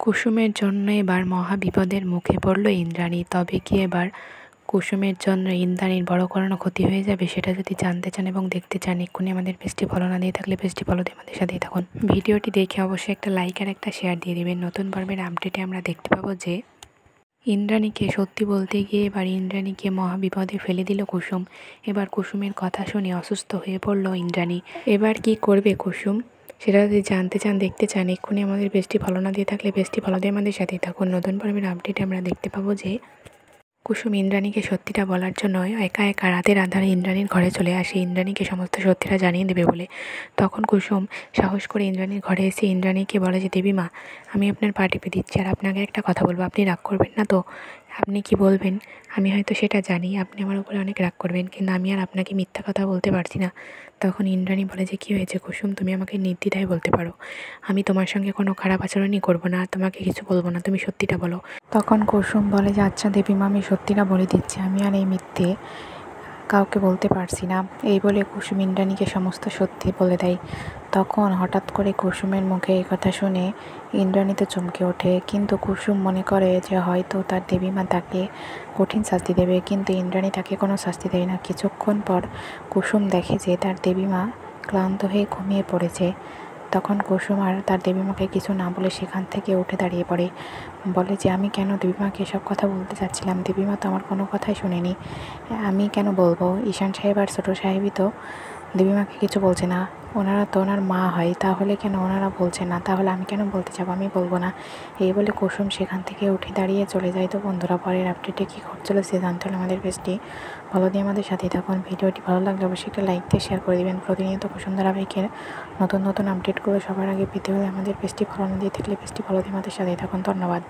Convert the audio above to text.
কুসুমের জন্য এবার মহা বিপদের মুখে পড়ল ইন্দ্রাণী। তবে কি এবার কুসুমের জন্য ইন্দ্রাণীর বড় কোনো ক্ষতি হয়ে যাবে? সেটা যদি জানতে চান এবং দেখতে চান, এক্ষুনি আমাদের পেজটি ফলো না দিয়ে থাকলে পেজটি ফলো দিয়ে আমাদের সাথেই থাকুন। ভিডিওটি দেখে অবশ্যই একটা লাইক আর একটা শেয়ার দিয়ে দেবেন। নতুন পর্বের আপডেটে আমরা দেখতে পাবো যে ইন্দ্রাণীকে সত্যি বলতে গিয়ে এবার ইন্দ্রাণীকে মহা বিপদে ফেলে দিল কুসুম। এবার কুসুমের কথা শুনে অসুস্থ হয়ে পড়ল ইন্দ্রাণী। এবার কি করবে কুসুম, সেটা যদি জানতে চান, দেখতে চান, এক্ষুনি আমাদের পেজটি ফলো না দিয়ে থাকলে পেজটি ফলো দিয়ে আমাদের সাথেই থাকুন। নতুন পর্বের আপডেটে আমরা দেখতে পাবো যে কুসুম ইন্দ্রাণীকে সত্যিটা বলার জন্য একা একা রাতের আঁধারে ইন্দ্রাণীর ঘরে চলে আসে ইন্দ্রাণীকে সমস্ত সত্যিটা জানিয়ে দেবে বলে। তখন কুসুম সাহস করে ইন্দ্রাণীর ঘরে এসে ইন্দ্রাণীকে বলে যে, দেবী মা, আমি আপনার পা টিপে দিচ্ছি আর আপনাকে একটা কথা বলবো, আপনি রাগ করবেন না তো? আপনি কি বলবেন আমি হয়তো সেটা জানি, আপনি আমার উপরে অনেক রাগ করবেন, কিন্তু আমি আর আপনাকে মিথ্যা কথা বলতে পারছি না। তখন ইন্দ্রাণী বলে যে, কী হয়েছে কুসুম, তুমি আমাকে নির্দ্বিধায় বলতে পারো, আমি তোমার সঙ্গে কোনো খারাপ আচরণই করবো না, তোমাকে কিছু বলবো না, তুমি সত্যিটা বলো। তখন কুসুম বলে যে, আচ্ছা দেবী মা, আমি সত্যিটা বলে দিচ্ছি, আমি আর এই মিথ্যে কাউকে বলতে পারছি না। এই বলে কুসুম ইন্দ্রাণীকে সমস্ত সত্যি বলে দেয়। তখন হঠাৎ করে কুসুমের মুখে এই কথা শুনে ইন্দ্রাণী তো চমকে ওঠে, কিন্তু কুসুম মনে করে যে হয়তো তার দেবীমা তাকে কঠিন শাস্তি দেবে, কিন্তু ইন্দ্রাণী তাকে কোনো শাস্তি দেয় না। কিছুক্ষণ পর কুসুম দেখে যে তার দেবীমা ক্লান্ত হয়ে ঘুমিয়ে পড়েছে। তখন কুসুম আর তার দেবীমাকে কিছু না বলে সেখান থেকে উঠে দাঁড়িয়ে পড়ে, বলে যে, আমি কেন দেবীমাকে এসব কথা বলতে চাচ্ছিলাম, দেবীমা তো আমার কোনো কথাই শুনেনি, আমি কেন বলবো? ঈশান সাহেব আর ছোটো সাহেবই তো দেবীমাকে কিছু বলছে না, ওনারা তো ওনার মা হয়, তাহলে কেন ওনারা বলছে না? তাহলে আমি কেন বলতে যাবো? আমি বলবো না। এই বলে কুসুম সেখান থেকে উঠে দাঁড়িয়ে চলে যায়। তো বন্ধুরা, পরের আপডেটে কী ঘটছিল সে জানতে হলে আমাদের পেজটি ফলো দিয়ে আমাদের সাথেই থাকুন। ভিডিওটি ভালো লাগলে অবশ্যই একটা লাইক দিয়ে শেয়ার করে দেবেন। প্রতিনিয়ত কুসুম ধারাবাহিকের নতুন নতুন আপডেটগুলো সবার আগে পেতে হলে আমাদের পেজটি ফলো না দিয়ে থাকলে পেজটি ফলো দিয়ে আমাদের সাথেই থাকুন। ধন্যবাদ।